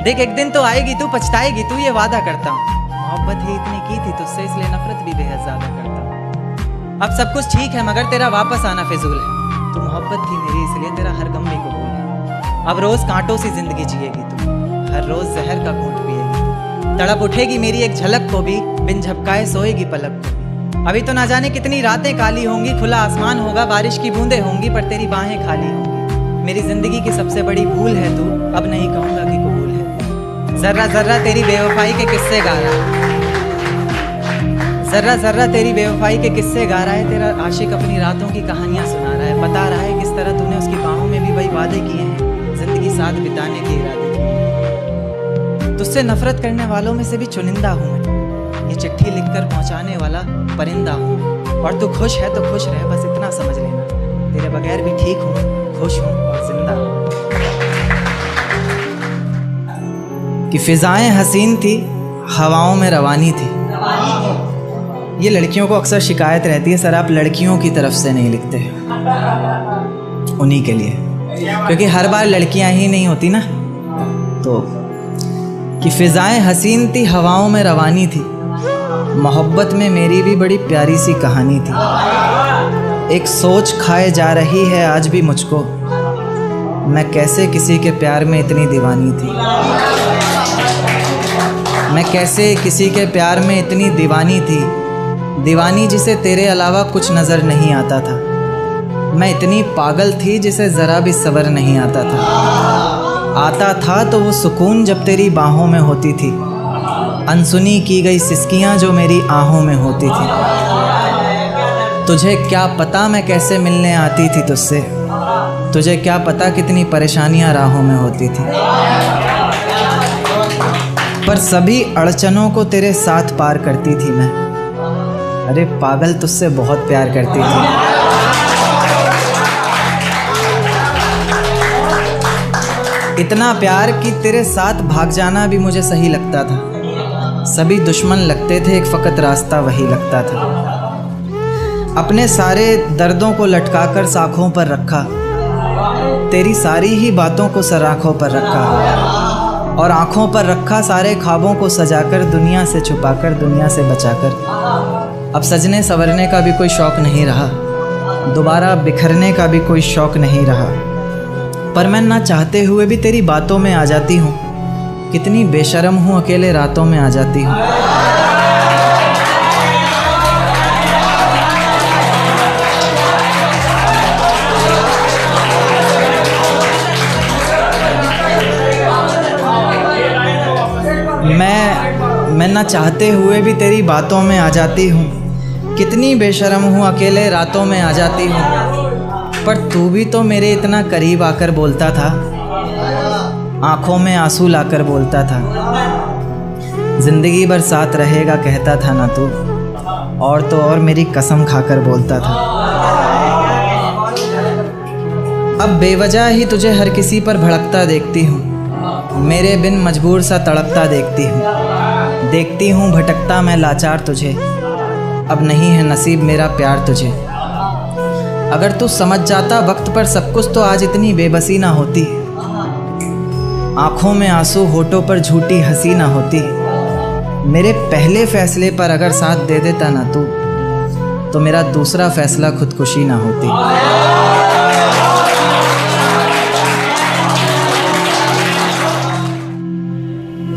देख एक दिन तो आएगी तू, पछताएगी तू, ये वादा करता हूँ। मोहब्बत ही इतनी की थी तुझसे, इसलिए नफरत भी बेहद ज्यादा करता हूँ। अब सब कुछ ठीक है मगर तेरा वापस आना फिजूल है। तू मोहब्बत थी मेरी इसलिए तेरा हर गम भी कबूल है। अब रोज कांटों सी जिंदगी जिएगी तू, हर रोज जहर का घूंट पिएगी तू। तड़प उठेगी मेरी एक झलक को भी, बिन झपकाए सोएगी पलक को भी। अभी तो ना जाने कितनी रातें काली होंगी, खुला आसमान होगा, बारिश की बूंदें होंगी, पर तेरी बाहें खाली होंगी। मेरी जिंदगी की सबसे बड़ी भूल है तू, अब नहीं कहूँगा कि कबूल है। जर्रा जर्रा तेरी बेवफाई के किस्से गा रहा है, जर्रा जर्रा तेरी बेवफाई के किस्से गा रहा है। तेरा आशिक अपनी रातों की कहानियां सुना रहा है, बता रहा है किस तरह तूने उसकी बाहों में भी वही वादे किए हैं, जिंदगी साथ बिताने के इरादे किए। तुझसे नफरत करने वालों में से भी चुनिंदा हूँ मैं, ये चिट्ठी लिखकर पहुँचाने वाला परिंदा हूँ। और तू खुश है तो खुश रह, बस इतना समझ लेना, तेरे बगैर भी ठीक हूँ, खुश हूँ और जिंदा हूँ। कि फिजाएं हसीन थी, हवाओं में रवानी थी। ये लड़कियों को अक्सर शिकायत रहती है, सर आप लड़कियों की तरफ से नहीं लिखते, उन्हीं के लिए, क्योंकि हर बार लड़कियां ही नहीं होती ना। तो कि फिजाएं हसीन थी, हवाओं में रवानी थी, मोहब्बत में मेरी भी बड़ी प्यारी सी कहानी थी। एक सोच खाए जा रही है आज भी मुझको, मैं कैसे किसी के प्यार में इतनी दीवानी थी। मैं कैसे किसी के प्यार में इतनी दीवानी थी, दीवानी जिसे तेरे अलावा कुछ नज़र नहीं आता था। मैं इतनी पागल थी जिसे ज़रा भी सब्र नहीं आता था तो वो सुकून जब तेरी बाहों में होती थी, अनसुनी की गई सिसकियाँ जो मेरी आहों में होती थी। तुझे क्या पता मैं कैसे मिलने आती थी तुझसे, तुझे क्या पता कितनी परेशानियां राहों में होती थी, पर सभी अड़चनों को तेरे साथ पार करती थी मैं। अरे पागल तुझसे बहुत प्यार करती थी। इतना प्यार कि तेरे साथ भाग जाना भी मुझे सही लगता था। सभी दुश्मन लगते थे, एक फ़कत रास्ता वही लगता था। अपने सारे दर्दों को लटकाकर साखों पर रखा, तेरी सारी ही बातों को सराखों पर रखा, और आँखों पर रखा सारे ख्वाबों को सजाकर, दुनिया से छुपाकर, दुनिया से बचाकर। अब सजने संवरने का भी कोई शौक़ नहीं रहा, दोबारा बिखरने का भी कोई शौक़ नहीं रहा, पर मैं ना चाहते हुए भी तेरी बातों में आ जाती हूँ। कितनी बेशर्म हूँ, अकेले रातों में आ जाती हूँ। मैं ना चाहते हुए भी तेरी बातों में आ जाती हूँ। कितनी बेशर्म हूँ, अकेले रातों में आ जाती हूँ, पर तू भी तो मेरे इतना करीब आकर बोलता था, आँखों में आंसू लाकर बोलता था, ज़िंदगी भर साथ रहेगा कहता था ना तू, और तो और मेरी कसम खाकर बोलता था। अब बेवजह ही तुझे हर किसी पर भड़कता देखती हूँ, मेरे बिन मजबूर सा तड़पता देखती हूँ भटकता मैं लाचार तुझे। अब नहीं है नसीब मेरा प्यार तुझे। अगर तू समझ जाता वक्त पर सब कुछ तो आज इतनी बेबसी ना होती, आँखों में आंसू होठों पर झूठी हंसी ना होती। मेरे पहले फैसले पर अगर साथ दे देता ना तू, तो मेरा दूसरा फैसला खुदकुशी ना होती।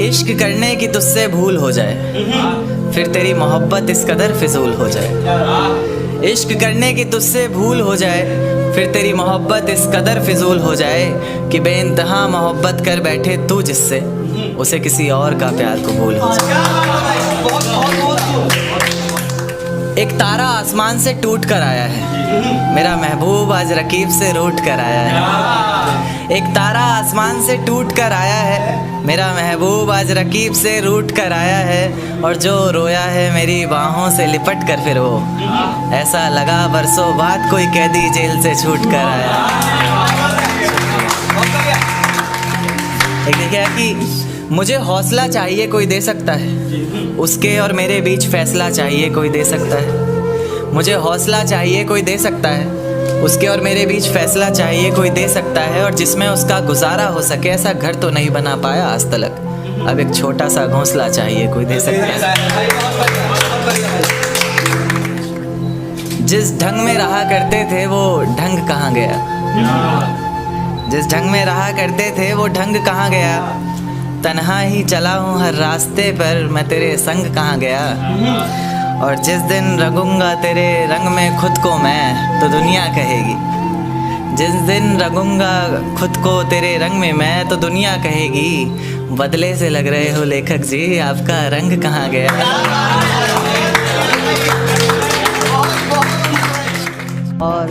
इश्क करने की तुझसे भूल हो जाए, फिर तेरी मोहब्बत इस कदर फिजूल हो जाए। इश्क करने की तुझसे भूल हो जाए, फिर तेरी मोहब्बत इस कदर फिजूल हो जाए कि बेइंतहा मोहब्बत कर बैठे तू जिससे, उसे किसी और का प्यार कबूल हो जाए। एक तारा आसमान से टूट कर आया है, मेरा महबूब आज रकीब से रूठ कर आया है। एक तारा आसमान से टूट कर आया है, मेरा महबूब आज रकीब से रूठ कर आया है। और जो रोया है मेरी बाहों से लिपट कर, फिर वो ऐसा लगा बरसों बाद कोई कैदी जेल से छूट कर आया। एक देखिए कि मुझे हौसला चाहिए कोई दे सकता है, उसके और मेरे बीच फैसला चाहिए कोई दे सकता है। मुझे हौसला चाहिए कोई दे सकता है, उसके और मेरे बीच फैसला चाहिए कोई दे सकता है, और जिसमें उसका गुजारा हो सके। ऐसा घर तो नहीं बना पाया आज तलक, अब एक छोटा सा घोंसला चाहिए कोई दे सकता है। जिस ढंग में रहा करते थे वो ढंग कहाँ गया, जिस ढंग में रहा करते थे वो ढंग कहाँ गया। तन्हा ही चला हूँ हर रास्ते पर, मैं तेरे संग कहाँ गया। और जिस दिन रंगूंगा तेरे रंग में खुद को मैं, तो दुनिया कहेगी। जिस दिन रंगूंगा खुद को तेरे रंग में मैं, तो दुनिया कहेगी बदले से लग रहे हो लेखक जी, आपका रंग कहाँ गया। और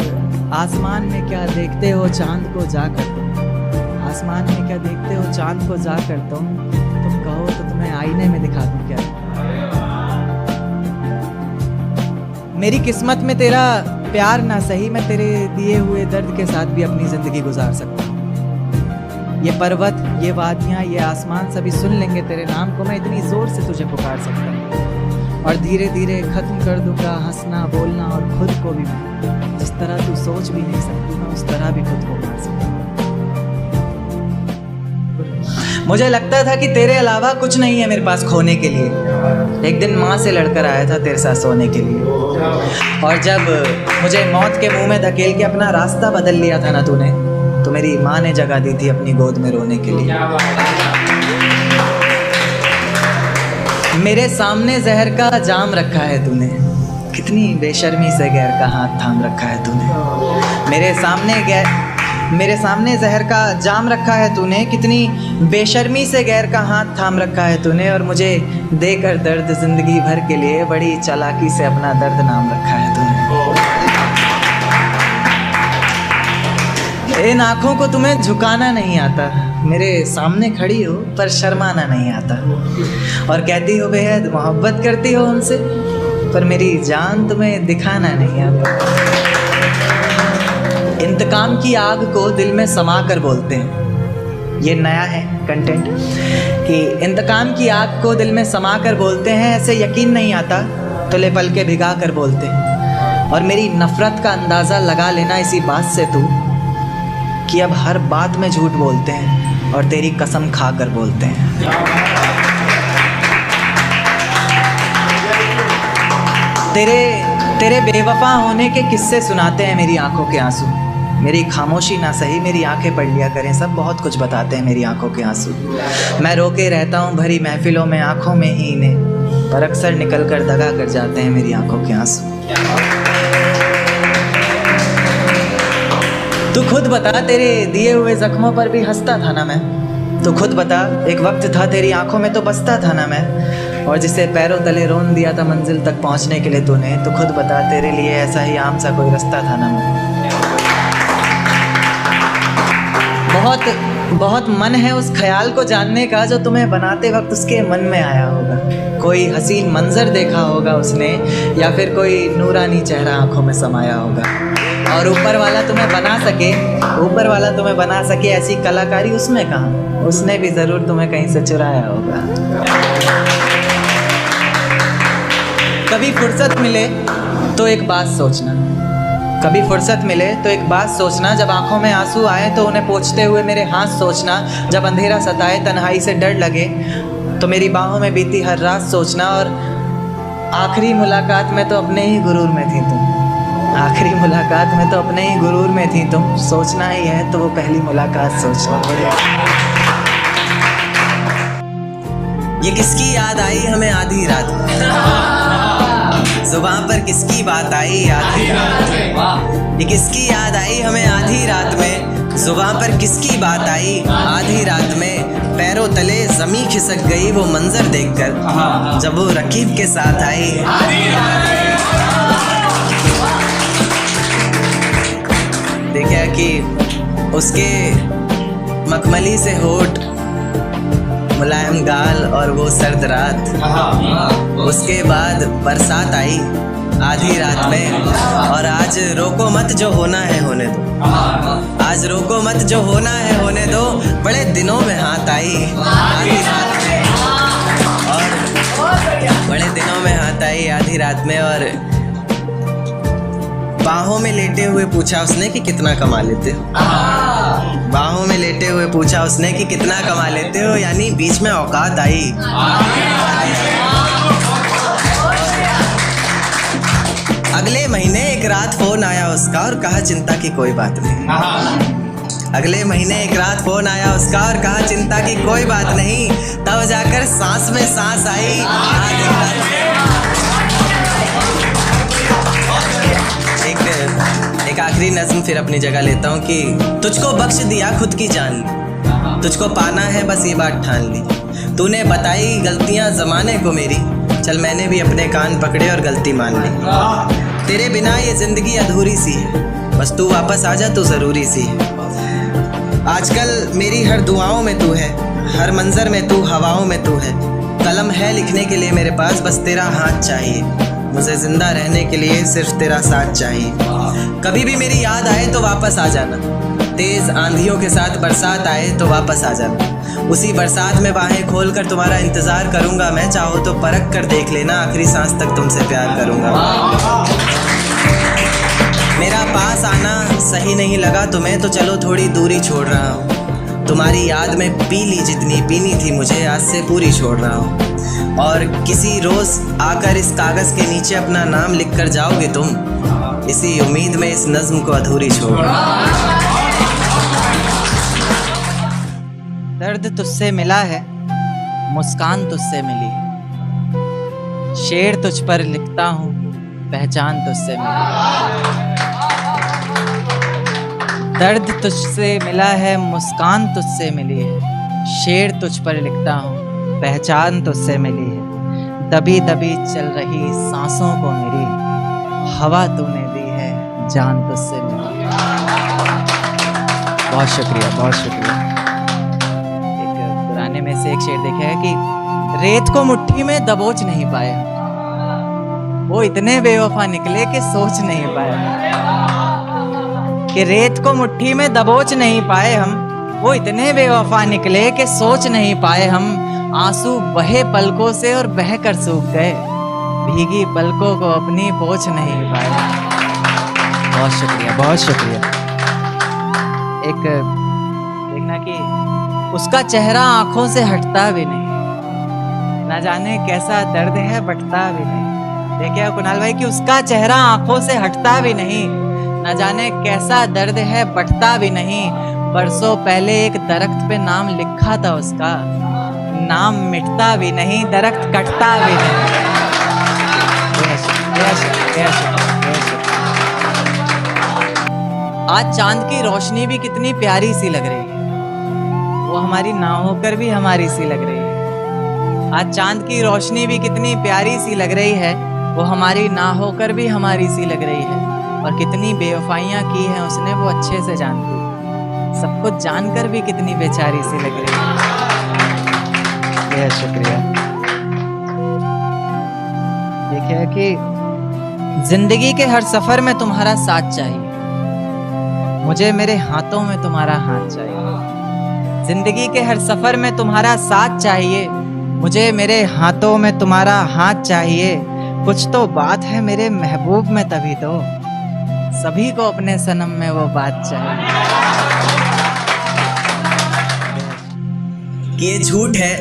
आसमान में क्या देखते हो चांद को जाकर तुम, आसमान में क्या देखते हो चांद को जाकर तुम कहो तो तुम्हें आईने में दिखा दूं क्या। मेरी किस्मत में तेरा प्यार ना सही, मैं तेरे दिए हुए दर्द के साथ भी अपनी जिंदगी गुजार सकता हूँ। ये पर्वत, ये वादियाँ, ये आसमान सभी सुन लेंगे तेरे नाम को, मैं इतनी जोर से तुझे पुकार सकता हूँ। और धीरे धीरे खत्म कर दूंगा हंसना बोलना, और खुद को भी मैं जिस तरह तू सोच भी नहीं सकती, मैं उस तरह भी खुद को मार सकता हूँ। मुझे लगता था कि तेरे अलावा कुछ नहीं है मेरे पास खोने के लिए। एक दिन माँ से लड़कर आया था तेरे साथ सोने के लिए, और जब मुझे मौत के मुंह में धकेल के अपना रास्ता बदल लिया था ना तूने, तो मेरी माँ ने जगह दी थी अपनी गोद में रोने के लिए। मेरे सामने जहर का जाम रखा है तूने, कितनी बेशर्मी से गैर का हाथ थाम रखा है तूने। मेरे सामने जहर का जाम रखा है तूने, कितनी बेशर्मी से गैर का हाथ थाम रखा है तूने। और मुझे देकर दर्द जिंदगी भर के लिए बड़ी चालाकी से अपना दर्द नाम रखा है तूने। इन आँखों को तुम्हें झुकाना नहीं आता, मेरे सामने खड़ी हो पर शर्माना नहीं आता। और कहती हो बेहद मोहब्बत करती हो उनसे, पर मेरी जान तुम्हें दिखाना नहीं आता। इंतकाम की आग को दिल में समा कर बोलते हैं, ये नया है कंटेंट कि इंतकाम की आग को दिल में समा कर बोलते हैं। ऐसे यकीन नहीं आता तो ले पल के भिगा कर बोलते हैं। और मेरी नफ़रत का अंदाज़ा लगा लेना इसी बात से तू कि अब हर बात में झूठ बोलते हैं और तेरी कसम खा कर बोलते हैं। तेरे बेवफा होने के किस्से सुनाते हैं मेरी आंखों के आंसू। मेरी खामोशी ना सही, मेरी आंखें पढ़ लिया करें, सब बहुत कुछ बताते हैं मेरी आंखों के आंसू। मैं रोके रहता हूँ भरी महफिलों में आंखों में ही इन्हें, पर अक्सर निकल कर दगा कर जाते हैं मेरी आंखों के आंसू। तू खुद बता, तेरे दिए हुए जख्मों पर भी हंसता था ना मैं। तू खुद बता, एक वक्त था तेरी आंखों में तो बसता था ना मैं। और जिसे पैरों तले रोन दिया था मंजिल तक पहुंचने के लिए तूने, तो खुद बता, तेरे लिए ऐसा ही आम सा कोई रास्ता था ना मैं। बहुत मन है उस ख्याल को जानने का जो तुम्हें बनाते वक्त उसके मन में आया होगा। कोई हसीन मंजर देखा होगा उसने, या फिर कोई नूरानी चेहरा आंखों में समाया होगा। और ऊपर वाला तुम्हें बना सके ऐसी कलाकारी उसमें कहाँ, उसने भी ज़रूर तुम्हें कहीं से चुराया होगा। कभी फुर्सत मिले तो एक बात सोचना, कभी फुर्सत मिले तो एक बात सोचना, जब आंखों में आंसू आए तो उन्हें पोंछते हुए मेरे हाथ सोचना, जब अंधेरा सताए तन्हाई से डर लगे तो मेरी बाहों में बीती हर रात सोचना। और आखिरी मुलाकात में तो अपने ही गुरूर में थी तुम, आखिरी मुलाकात में तो अपने ही गुरूर में थी तुम। सोचना ही है तो वो पहली मुलाकात सोचना। ये किसकी याद आई हमें आधी रात में, जुबान पर किसकी बात आई आधी रात में। ये किसकी याद आई हमें आधी रात में, जुबान पर किसकी बात आई आधी रात में। पैरों तले ज़मीं खिसक गई वो मंजर देखकर, जब वो रकीब के साथ आई। देखा कि उसके मखमली से होठ, मुलायम गाल और वो सर्द रात। उसके बाद बरसात आई आधी रात में। और आज रोको मत जो होना है होने दो, आज रोको मत जो होना है होने दो। बड़े दिनों में हाथ आई आधी रात में, और बड़े दिनों में हाथ आई आधी रात में। और बाहों में लेटे हुए पूछा उसने कि कितना कमा लेते हो। बाहों में लेटे हुए पूछा उसने कि कितना कमा लेते हो, यानी बीच में औकात आई। अगले महीने एक रात फोन आया उसका और कहा चिंता की कोई बात नहीं। अगले महीने एक रात फोन आया उसका और कहा चिंता की कोई बात नहीं। तब जाकर सांस में सांस आई। एक आखिरी नज़्म फिर अपनी जगह लेता हूँ कि तुझको बख्श दिया खुद की जान ली, तुझको पाना है बस ये बात ठान ली। तूने बताई गलतियाँ ज़माने को मेरी, चल मैंने भी अपने कान पकड़े और गलती मान ली। तेरे बिना ये ज़िंदगी अधूरी सी है, बस तू वापस आ जा तो ज़रूरी सी है। आजकल मेरी हर दुआओं में तू है, हर मंजर में तू, हवाओं में तू है। कलम है लिखने के लिए मेरे पास, बस तेरा हाथ चाहिए। मुझे जिंदा रहने के लिए सिर्फ तेरा साथ चाहिए। कभी भी मेरी याद आए तो वापस आ जाना, तेज आंधियों के साथ बरसात आए तो वापस आ जाना। उसी बरसात में बाहें खोलकर तुम्हारा इंतजार करूंगा मैं, चाहो तो परख कर देख लेना, आखिरी सांस तक तुमसे प्यार करूंगा। मेरा पास आना सही नहीं लगा तुम्हें तो चलो थोड़ी दूरी छोड़ रहा हूँ। तुम्हारी याद में पी ली जितनी पीनी थी मुझे, आज से पूरी छोड़ रहा हूँ। और किसी रोज आकर इस कागज के नीचे अपना नाम लिख कर जाओगे तुम, इसी उम्मीद में इस नज्म को अधूरी छोड़। दर्द तुझसे मिला है, मुस्कान तुझसे मिली है, शेर तुझ पर लिखता हूँ, पहचान तुझसे मिली। दर्द तुझसे मिला है, मुस्कान तुझसे मिली है, शेर तुझ पर लिखता हूँ, पहचान तुझसे मिली है। दबी दबी चल रही सांसों को मेरी, हवा तूने दी है, जान तुझसे मिली है। बहुत शुक्रिया, बहुत शुक्रिया। एक पुराने में से एक शेर देखा है कि रेत को मुट्ठी में दबोच नहीं पाए, वो इतने बेवफा निकले कि सोच नहीं पाए। कि रेत को मुट्ठी में दबोच नहीं पाए हम, वो इतने बेवफा निकले कि सोच नहीं पाए हम। आंसू बहे पलकों से और बह कर सूख गए, भीगी पलकों को अपनी पोंछ नहीं पाए। बहुत शुक्रिया, बहुत शुक्रिया। एक देखना कि उसका चेहरा आंखों से हटता भी नहीं, ना जाने कैसा दर्द है बटता भी नहीं। देखिए कुणाल भाई कि उसका चेहरा आंखों से हटता भी नहीं, ना जाने कैसा दर्द है बटता भी नहीं। बरसों पहले एक दरख्त पे नाम लिखा था उसका, नाम मिटता भी नहीं, दरख्त कटता भी नहीं। आज चांद की रोशनी भी कितनी प्यारी सी लग रही है, वो हमारी ना होकर भी हमारी सी लग रही है। आज चांद की रोशनी भी कितनी प्यारी सी लग रही है, वो हमारी ना होकर भी हमारी सी लग रही है। और कितनी बेवफाइयाँ की हैं उसने वो अच्छे से जानती, सब कुछ जानकर भी कितनी बेचारी सी लग रही है। शुक्रिया। देखिए कि जिंदगी के हर सफर में तुम्हारा साथ चाहिए, मुझे मेरे हाथों में तुम्हारा हाथ चाहिए। जिंदगी के हर सफर में तुम्हारा साथ चाहिए, मुझे मेरे हाथों में तुम्हारा हाथ चाहिए। कुछ तो बात है मेरे महबूब में तभी तो, सभी को अपने सनम में वो बात चाहिए। ये झूठ है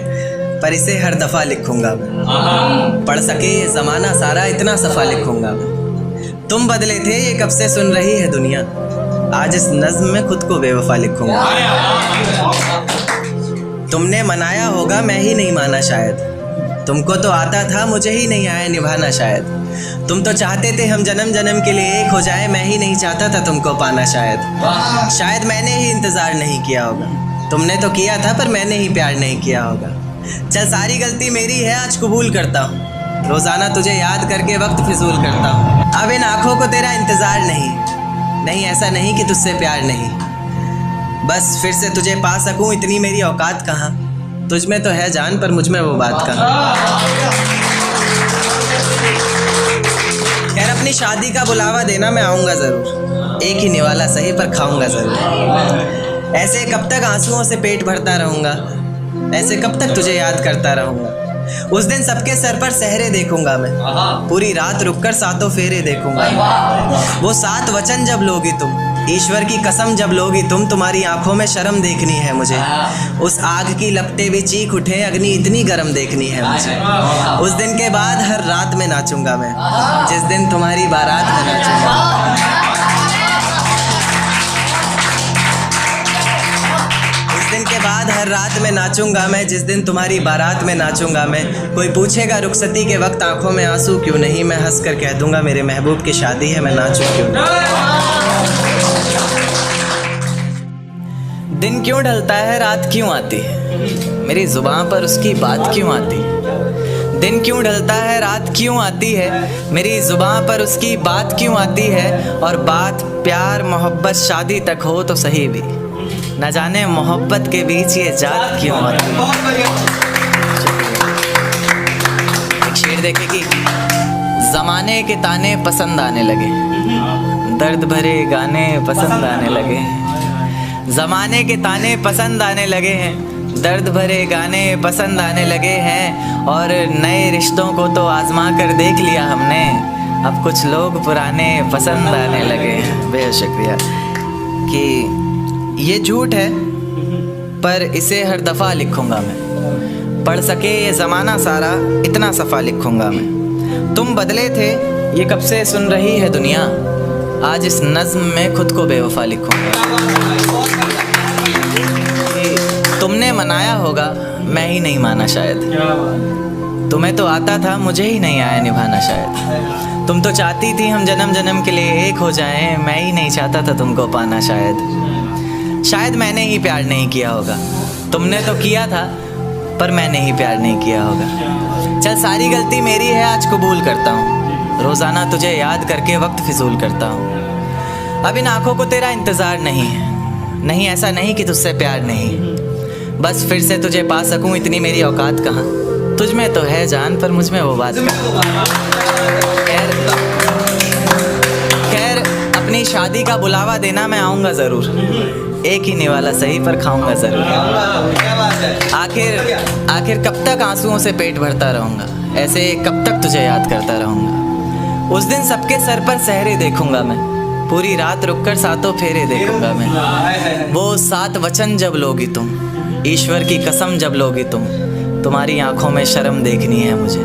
पर इसे हर दफा लिखूंगा मैं, पढ़ सके जमाना सारा इतना सफा लिखूंगा मैं। तुम बदले थे ये कब से सुन रही है दुनिया, आज इस नज्म में खुद को बेवफा लिखूंगा। तुमने मनाया होगा मैं ही नहीं माना शायद, तुमको तो आता था मुझे ही नहीं आया निभाना शायद। तुम तो चाहते थे हम जन्म जन्म के लिए एक हो जाए, मैं ही नहीं चाहता था तुमको पाना शायद। शायद मैंने ही इंतजार नहीं किया होगा, तुमने तो किया था पर मैंने ही प्यार नहीं किया होगा। चल सारी गलती मेरी है आज कबूल करता हूँ, रोजाना तुझे याद करके वक्त फिजूल करता हूँ। अब इन आँखों को तेरा इंतजार नहीं, ऐसा नहीं कि तुझसे प्यार नहीं, बस फिर से तुझे पा सकूं इतनी मेरी औकात कहाँ। तुझ में तो है जान पर मुझ में वो बात कहाँ। खैर अपनी शादी का बुलावा देना मैं आऊँगा ज़रूर, एक ही निवाला सही पर खाऊंगा ज़रूर। ऐसे कब तक आंसुओं से पेट भरता रहूँगा, ऐसे कब तक तुझे याद करता रहूँगा। उस दिन सबके सर पर सहरे देखूंगा मैं, पूरी रात रुककर सातों फेरे देखूंगा। वो 7 वचन जब लोगी तुम, ईश्वर की कसम जब लोगी तुम, तुम्हारी आंखों में शर्म देखनी है मुझे। उस आग की लपटें भी चीख उठे, अग्नि इतनी गर्म देखनी है मुझे। उस दिन के बाद हर रात में नाचूंगा मैं, जिस दिन तुम्हारी बारात में नाचूंगा। उस दिन के बाद हर रात में नाचूंगा मैं, जिस दिन तुम्हारी बारात में नाचूंगा मैं। कोई पूछेगा रुखसती के वक्त आंखों में आंसू क्यों नहीं, मैं हंस कर कह दूंगा मेरे महबूब की शादी है, मैं नाचूं क्यों नहीं। दिन क्यों ढलता है रात क्यों आती है, मेरी जुबान पर उसकी बात क्यों आती है। दिन क्यों ढलता है रात क्यों आती है, मेरी जुबान पर उसकी बात क्यों आती है। और बात प्यार मोहब्बत शादी तक हो तो सही भी, न जाने मोहब्बत के बीच ये जात क्यों आती है। एक शेर देखे कि जमाने के ताने पसंद आने लगे, दर्द भरे गाने पसंद आने लगे। जमाने के ताने पसंद आने लगे हैं, दर्द भरे गाने पसंद आने लगे हैं। और नए रिश्तों को तो आजमा कर देख लिया हमने, अब कुछ लोग पुराने पसंद आने लगे हैं। बेहद शुक्रिया। कि ये झूठ है पर इसे हर दफ़ा लिखूंगा मैं, पढ़ सके ये ज़माना सारा इतना सफ़ा लिखूंगा मैं। तुम बदले थे ये कब से सुन रही है दुनिया, आज इस नज़्म में खुद को बेवफा लिखूंगा। तुमने मनाया होगा मैं ही नहीं माना शायद, तुम्हें तो आता था मुझे ही नहीं आया निभाना शायद। तुम तो चाहती थी हम जन्म जन्म के लिए एक हो जाएं, मैं ही नहीं चाहता था तुमको पाना शायद मैंने ही प्यार नहीं किया होगा, तुमने तो किया था पर मैंने ही प्यार नहीं किया होगा। चल सारी गलती मेरी है आज कबूल करता हूँ, रोज़ाना तुझे याद करके वक्त फिजूल करता हूँ। अब इन आँखों को तेरा इंतज़ार नहीं है, नहीं ऐसा नहीं कि तुझसे प्यार नहीं, बस फिर से तुझे पा सकूं इतनी मेरी औकात कहाँ। तुझ में तो है जान पर मुझ में वो बात कहाँ। खैर अपनी शादी का बुलावा देना मैं आऊँगा ज़रूर, एक ही निवाला सही पर खाऊंगा ज़रूर। आखिर कब तक आंसुओं से पेट भरता रहूँगा, ऐसे कब तक तुझे याद करता रहूँगा। उस दिन सबके सर पर सहरे देखूंगा मैं, पूरी रात रुककर सातों फेरे देखूंगा मैं। वो 7 वचन जब लोगी तुम, ईश्वर की कसम जब लोगी तुम, तुम्हारी आंखों में शर्म देखनी है मुझे।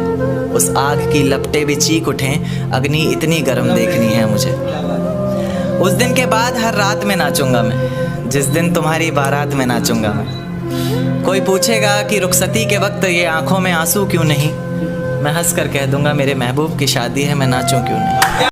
उस आग की लपटें भी चीख उठें, अग्नि इतनी गर्म देखनी है मुझे। उस दिन के बाद हर रात में नाचूंगा मैं, जिस दिन तुम्हारी बारात में नाचूंगा मैं। कोई पूछेगा कि रुखसती के वक्त ये आंखों में आंसू क्यों नहीं, मैं हंस कर कह दूंगा मेरे महबूब की शादी है, मैं नाचूं क्यों नहीं।